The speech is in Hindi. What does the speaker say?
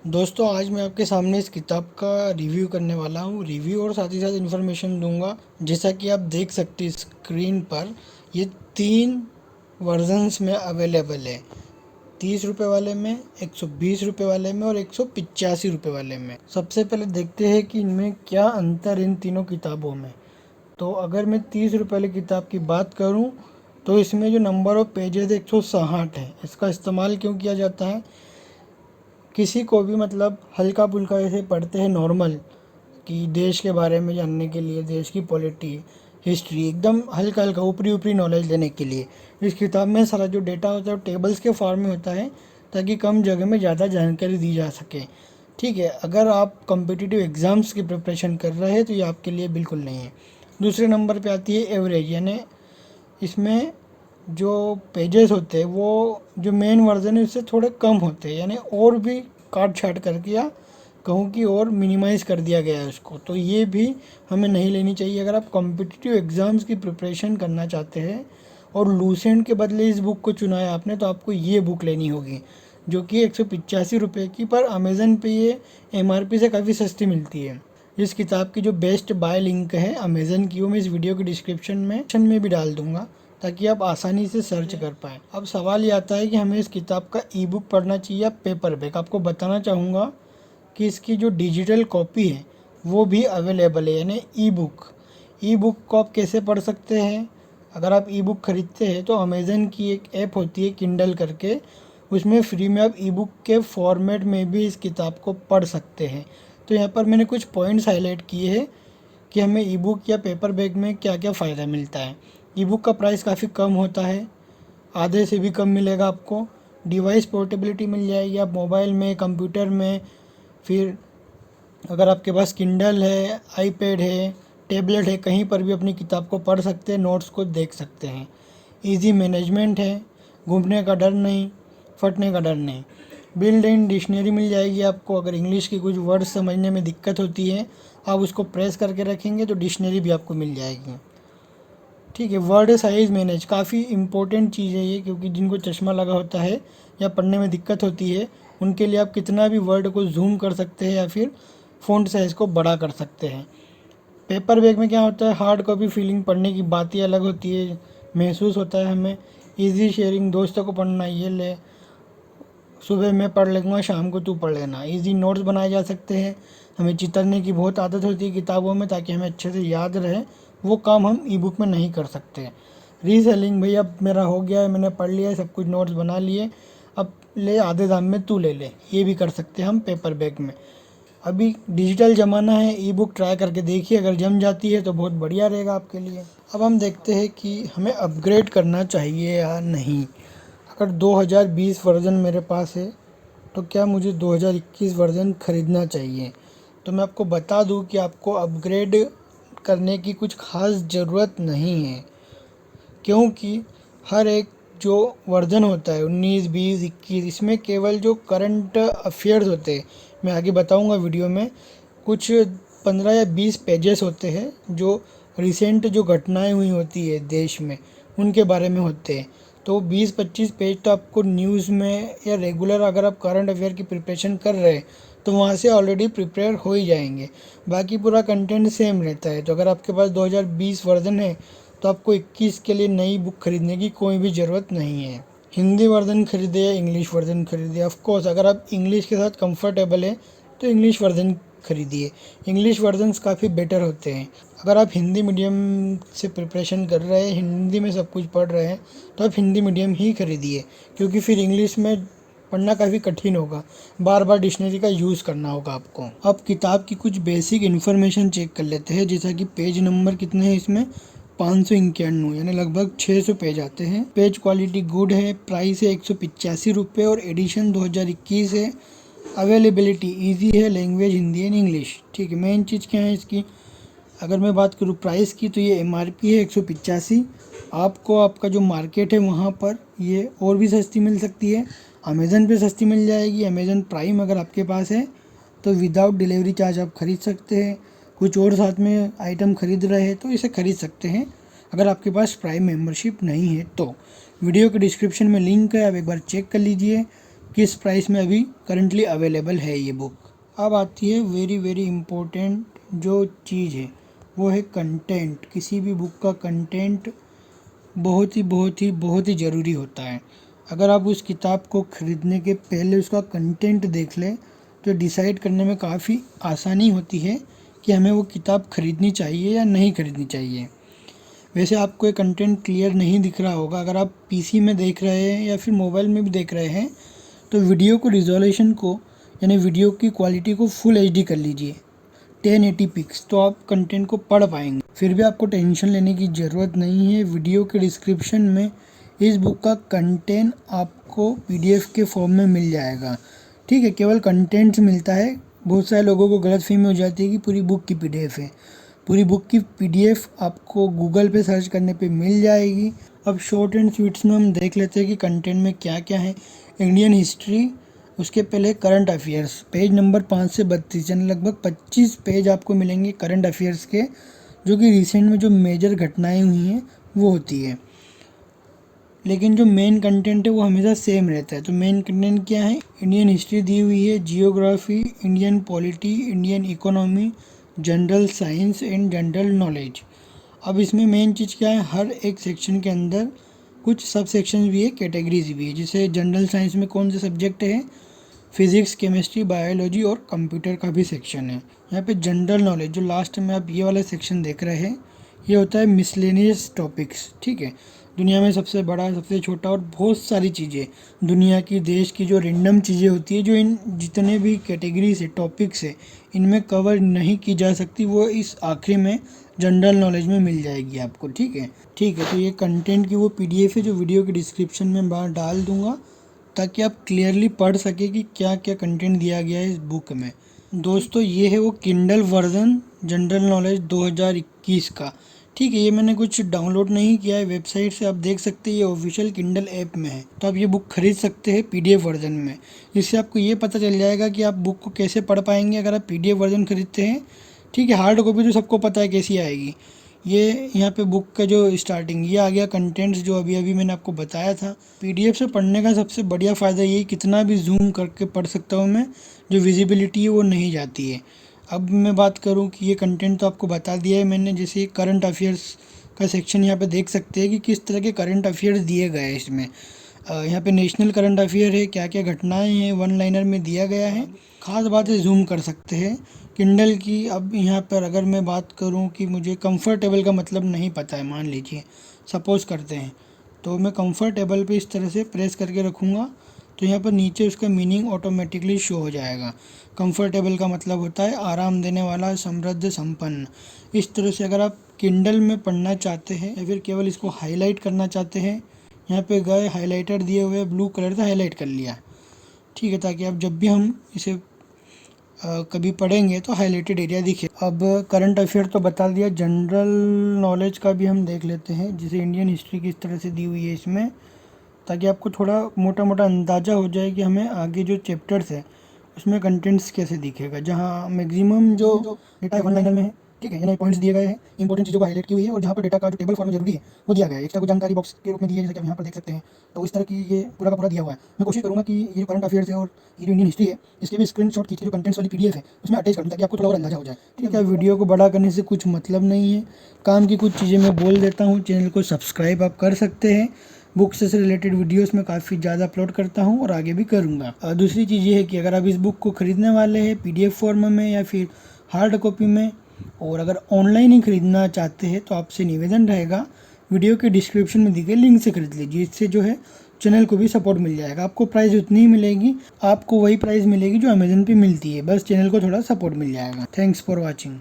दोस्तों आज मैं आपके सामने इस किताब का रिव्यू करने वाला हूँ। रिव्यू और साथ ही साथ इन्फॉर्मेशन दूंगा। जैसा कि आप देख सकते हैं स्क्रीन पर, ये 3 वर्जन्स में अवेलेबल है। 30 रुपये वाले में, 120 रुपये वाले में और 185 रुपये वाले में। सबसे पहले देखते हैं कि इनमें क्या अंतर इन तीनों किताबों में। तो अगर मैं 30 रुपये वाली किताब की बात करूँ तो इसमें जो नंबर ऑफ पेजेस 160 है। इसका इस्तेमाल क्यों किया जाता है? किसी को भी मतलब हल्का फुल्का ऐसे पढ़ते हैं नॉर्मल, कि देश के बारे में जानने के लिए, देश की पॉलिटी, हिस्ट्री, एकदम हल्का हल्का ऊपरी ऊपरी नॉलेज लेने के लिए इस किताब में सारा जो डेटा होता है वो टेबल्स के फॉर्म में होता है, ताकि कम जगह में ज़्यादा जानकारी दी जा सके। ठीक है, अगर आप कॉम्पिटिटिव एग्ज़ाम्स की प्रिपरेशन कर रहे हैं तो ये आपके लिए बिल्कुल नहीं है। दूसरे नंबर पे आती है एवरेज, यानी इसमें जो पेजेस होते हैं वो जो मेन वर्जन है उससे थोड़े कम होते हैं, यानी और भी काट छाट करके या कहूँ कि और मिनिमाइज़ कर दिया गया है उसको। तो ये भी हमें नहीं लेनी चाहिए। अगर आप कॉम्पिटिटिव एग्ज़ाम्स की प्रिपरेशन करना चाहते हैं और लूसेंट के बदले इस बुक को चुना है आपने, तो आपको ये बुक लेनी होगी, जो कि 185 रुपये की, पर अमेज़न पे ये MRP से काफ़ी सस्ती मिलती है। इस किताब की जो बेस्ट बाय लिंक है अमेज़न की, वो मैं इस वीडियो के डिस्क्रिप्शन में भी डाल दूँगा, ताकि आप आसानी से सर्च कर पाएँ। अब सवाल ये आता है कि हमें इस किताब का ई बुक पढ़ना चाहिए या पेपर बैक। आपको बताना चाहूँगा कि इसकी जो डिजिटल कॉपी है वो भी अवेलेबल है, यानी ई बुक। ई बुक को आप कैसे पढ़ सकते हैं? अगर आप ई बुक ख़रीदते हैं तो अमेज़न की एक ऐप होती है किंडल करके, उसमें फ्री में आप ई बुक के फॉर्मेट में भी इस किताब को पढ़ सकते हैं। तो यहाँ पर मैंने कुछ पॉइंट्स हाईलाइट किए हैं कि हमें ई बुक या पेपर बैग में क्या क्या फ़ायदा मिलता है। ई बुक का प्राइस काफ़ी कम होता है, आधे से भी कम मिलेगा आपको। डिवाइस पोर्टेबिलिटी मिल जाएगी, आप मोबाइल में, कंप्यूटर में, फिर अगर आपके पास किंडल है, आईपैड है, टैबलेट है, कहीं पर भी अपनी किताब को पढ़ सकते हैं, नोट्स को देख सकते हैं। इजी मैनेजमेंट है, घूमने का डर नहीं, फटने का डर नहीं। बिल्ड इन डिक्शनरी मिल जाएगी आपको। अगर इंग्लिश की कुछ वर्ड समझने में दिक्कत होती है, आप उसको प्रेस करके रखेंगे तो डिक्शनरी भी आपको मिल जाएगी। ठीक है, वर्ड साइज़ मैनेज, काफ़ी इंपॉर्टेंट चीज़ है ये, क्योंकि जिनको चश्मा लगा होता है या पढ़ने में दिक्कत होती है, उनके लिए आप कितना भी वर्ड को जूम कर सकते हैं या फिर फ़ॉन्ट साइज़ को बड़ा कर सकते हैं। पेपर बैग में क्या होता है, हार्ड कॉपी फीलिंग, पढ़ने की बात ही अलग होती है, महसूस होता है हमें। इजी शेयरिंग, दोस्तों को पढ़ना, ये ले, सुबह मैं पढ़ लूँगा, शाम को तू पढ़ लेना। इजी नोट्स बनाए जा सकते हैं। हमें चितरने की बहुत आदत होती है किताबों में, ताकि हमें अच्छे से याद रहे, वो काम हम ई बुक में नहीं कर सकते। रीसेलिंग, भाई अब मेरा हो गया है, मैंने पढ़ लिया है, सब कुछ नोट्स बना लिए, अब ले आधे दाम में तू ले ले, ये भी कर सकते हैं हम पेपर बैग में। अभी डिजिटल ज़माना है, ई बुक ट्राई करके देखिए, अगर जम जाती है तो बहुत बढ़िया रहेगा आपके लिए। अब हम देखते हैं कि हमें अपग्रेड करना चाहिए या नहीं। अगर 2020 वर्ज़न मेरे पास है तो क्या मुझे 2021 वर्ज़न ख़रीदना चाहिए? तो मैं आपको बता दूं कि आपको अपग्रेड करने की कुछ ख़ास ज़रूरत नहीं है, क्योंकि हर एक जो वर्ज़न होता है 19, 20, 21, इसमें केवल जो करंट अफेयर्स होते हैं, मैं आगे बताऊंगा वीडियो में, कुछ 15 या 20 पेजेस होते हैं जो रिसेंट जो घटनाएं हुई होती है देश में, उनके बारे में होते हैं। तो 20-25 पेज तो आपको न्यूज़ में या रेगुलर अगर आप करंट अफेयर की प्रिपरेशन कर रहे हैं तो वहाँ से ऑलरेडी प्रिपेयर हो ही जाएंगे। बाकी पूरा कंटेंट सेम रहता है। तो अगर आपके पास 2020 वर्जन है तो आपको 21 के लिए नई बुक खरीदने की कोई भी ज़रूरत नहीं है। हिंदी वर्जन खरीदे या इंग्लिश वर्जन खरीदे, ऑफ कोर्स अगर आप इंग्लिश के साथ कंफर्टेबल है तो इंग्लिश वर्जन खरीदिए। इंग्लिश वर्जन्स काफ़ी बेटर होते हैं। अगर आप हिंदी मीडियम से प्रिपरेशन कर रहे हैं, हिंदी में सब कुछ पढ़ रहे हैं, तो आप हिंदी मीडियम ही खरीदिए, क्योंकि फिर इंग्लिश में पढ़ना काफ़ी कठिन होगा, बार बार डिक्शनरी का यूज़ करना होगा आपको। अब किताब की कुछ बेसिक इन्फॉर्मेशन चेक कर लेते हैं, जैसा कि पेज नंबर कितने हैं इसमें, 591, यानी लगभग 600 पेज आते हैं। पेज क्वालिटी गुड है। प्राइस है 185 रुपये और एडिशन 2021 है। अवेलेबिलिटी इजी है। Language Hindi and English. ठीक है, मेन चीज़ क्या है इसकी, अगर मैं बात करूँ प्राइस की, तो ये MRP है 185। आपको आपका जो मार्केट है वहाँ पर ये और भी सस्ती मिल सकती है। अमेज़न पे सस्ती मिल जाएगी। अमेज़न प्राइम अगर आपके पास है तो विदाउट डिलीवरी चार्ज आप ख़रीद सकते हैं। कुछ और साथ में आइटम ख़रीद रहे हैं तो इसे ख़रीद सकते हैं, अगर आपके पास प्राइम मेंबरशिप नहीं है तो। वीडियो के डिस्क्रिप्शन में लिंक है, आप एक बार चेक कर लीजिए। किस प्राइस में अभी करंटली अवेलेबल है ये बुक। अब आती है वेरी वेरी इम्पोर्टेंट जो चीज़ है, वो है कंटेंट। किसी भी बुक का कंटेंट बहुत ही ज़रूरी होता है। अगर आप उस किताब को ख़रीदने के पहले उसका कंटेंट देख लें तो डिसाइड करने में काफ़ी आसानी होती है कि हमें वो किताब ख़रीदनी चाहिए या नहीं ख़रीदनी चाहिए। वैसे आपको ये कंटेंट क्लियर नहीं दिख रहा होगा, अगर आप पीसी में देख रहे हैं या फिर मोबाइल में भी देख रहे हैं तो वीडियो को रिजोल्यूशन को यानी वीडियो की क्वालिटी को फुल एचडी कर लीजिए 1080 पिक्स, तो आप कंटेंट को पढ़ पाएंगे। फिर भी आपको टेंशन लेने की ज़रूरत नहीं है, वीडियो के डिस्क्रिप्शन में इस बुक का कंटेंट आपको पीडीएफ के फॉर्म में मिल जाएगा। ठीक है, केवल कंटेंट्स मिलता है। बहुत सारे लोगों को गलतफहमी हो जाती है कि पूरी बुक की पीडीएफ है। पूरी बुक की पीडीएफ आपको गूगल पे सर्च करने पे मिल जाएगी। अब शॉर्ट एंड स्वीट्स में हम देख लेते हैं कि कंटेंट में क्या क्या है। इंडियन हिस्ट्री, उसके पहले करंट अफेयर्स, पेज नंबर 5 से 32 यानी लगभग 25 पेज आपको मिलेंगे करंट अफेयर्स के, जो कि रिसेंट में जो मेजर घटनाएं हुई हैं वो होती है। लेकिन जो मेन कंटेंट है वो हमेशा सेम रहता है। तो मेन कंटेंट क्या है, इंडियन हिस्ट्री दी हुई है, geography, Indian polity, Indian economy, general science and general knowledge. अब इसमें मेन चीज़ क्या है, हर एक सेक्शन के अंदर कुछ सब सेक्शन भी है, कैटेगरीज भी है। जैसे जनरल साइंस में कौन से सब्जेक्ट है, फिजिक्स, केमिस्ट्री, बायोलॉजी और कंप्यूटर का भी सेक्शन है। यहाँ पे जनरल नॉलेज जो लास्ट में आप ये वाला सेक्शन देख रहे हैं ये होता है मिसलेनियस टॉपिक्स। ठीक है, दुनिया में सबसे बड़ा, सबसे छोटा और बहुत सारी चीज़ें, दुनिया की, देश की जो रेंडम चीज़ें होती है, जो इन जितने भी कैटेगरीज है, टॉपिक्स है, इनमें कवर नहीं की जा सकती, वो इस आखिरी में जनरल नॉलेज में मिल जाएगी आपको। ठीक है, तो ये कंटेंट की वो पीडीएफ है जो वीडियो के डिस्क्रिप्शन में बाहर डाल दूंगा, ताकि आप क्लियरली पढ़ सके कि क्या क्या कंटेंट दिया गया है इस बुक में। दोस्तों ये है वो किंडल वर्जन जनरल नॉलेज 2021 का। ठीक है, ये मैंने कुछ डाउनलोड नहीं किया है, वेबसाइट से आप देख सकते हैं, ये ऑफिशियल किंडल ऐप में है। तो आप ये बुक खरीद सकते हैं पीडीएफ वर्जन में। इससे आपको ये पता चल जाएगा कि आप बुक को कैसे पढ़ पाएंगे अगर आप पीडीएफ वर्जन खरीदते हैं। ठीक है, हार्ड कॉपी तो सबको पता है कैसी आएगी। ये यहाँ पे बुक का जो स्टार्टिंग ये आ गया, कंटेंट्स जो अभी अभी मैंने आपको बताया था। पीडीएफ से पढ़ने का सबसे बढ़िया फ़ायदा ये, कितना भी जूम करके पढ़ सकता हूँ मैं, जो विजिबिलिटी है वो नहीं जाती है। अब मैं बात करूँ कि ये कंटेंट तो आपको बता दिया है मैंने, जैसे करंट अफेयर्स का सेक्शन यहाँ पे देख सकते हैं कि किस तरह के करंट अफेयर्स दिए गए हैं इसमें। यहाँ पे नेशनल करंट अफेयर है, क्या क्या घटनाएं हैं वन लाइनर में दिया गया है। ख़ास बात है जूम कर सकते हैं किंडल की। अब यहाँ पर अगर मैं बात करूँ कि मुझे कंफर्टेबल का मतलब नहीं पता है, मान लीजिए सपोज़ करते हैं, तो मैं कंफर्टेबल पे इस तरह से प्रेस करके रखूँगा तो यहाँ पर नीचे उसका मीनिंग ऑटोमेटिकली शो हो जाएगा। कंफर्टेबल का मतलब होता है आराम देने वाला, समृद्ध, संपन्न। इस तरह से अगर आप किंडल में पढ़ना चाहते हैं या फिर केवल इसको हाईलाइट करना चाहते हैं, यहाँ पे गए, हाइलाइटर दिए हुए ब्लू कलर से हाईलाइट कर लिया। ठीक है, ताकि आप जब भी हम इसे कभी पढ़ेंगे तो हाईलाइटेड एरिया दिखे। अब करंट अफेयर तो बता दिया, जनरल नॉलेज का भी हम देख लेते हैं, जैसे इंडियन हिस्ट्री किस तरह से दी हुई है इसमें, ताकि आपको थोड़ा मोटा मोटा अंदाज़ा हो जाए कि हमें आगे जो चैप्टर्स है उसमें कंटेंट्स कैसे दिखेगा। जहाँ मैक्सिमम जो डेटा है वन लाइनर में है, ठीक है, यानी पॉइंट्स दिए गए हैं, इंपॉर्टेंट चीज़ों को हाईलाइट की हुई है, और जहाँ पर डेटा का जो टेबल फॉर्म जरूरी है वो दिया गया है, एक्स्ट्रा कोई जानकारी बॉक्स के रूप में दी है, जैसे कि आप यहाँ पर देख सकते हैं। तो इस तरह की ये पूरा का पूरा दिया हुआ है। मैं कोशिश करूँगा कि ये जो करंट अफेयर्स है और ये जो इंडियन हिस्ट्री है इसके भी स्क्रीनशॉट खींच के जो कंटेंट्स वाली पीडीएफ है उसमें अटैच कर दूँ, ताकि आपको थोड़ा और अंदाजा हो जाए। ठीक है, वीडियो को बड़ा करने से कुछ मतलब नहीं है, काम की कुछ चीज़ें मैं बोल देता हूँ। चैनल को सब्सक्राइब आप कर सकते हैं, बुक से रिलेटेड वीडियोस में काफ़ी ज़्यादा अपलोड करता हूँ और आगे भी करूँगा। दूसरी चीज़ ये है कि अगर आप इस बुक को ख़रीदने वाले हैं पीडीएफ फॉर्म में या फिर हार्ड कॉपी में, और अगर ऑनलाइन ही ख़रीदना चाहते हैं तो आपसे निवेदन रहेगा वीडियो के डिस्क्रिप्शन में दी गई लिंक से खरीद लीजिए। इससे जो है चैनल को भी सपोर्ट मिल जाएगा। आपको प्राइस उतनी ही मिलेगी, आपको वही प्राइस मिलेगी जो अमेजन पे मिलती है, बस चैनल को थोड़ा सपोर्ट मिल जाएगा। Thanks for watching.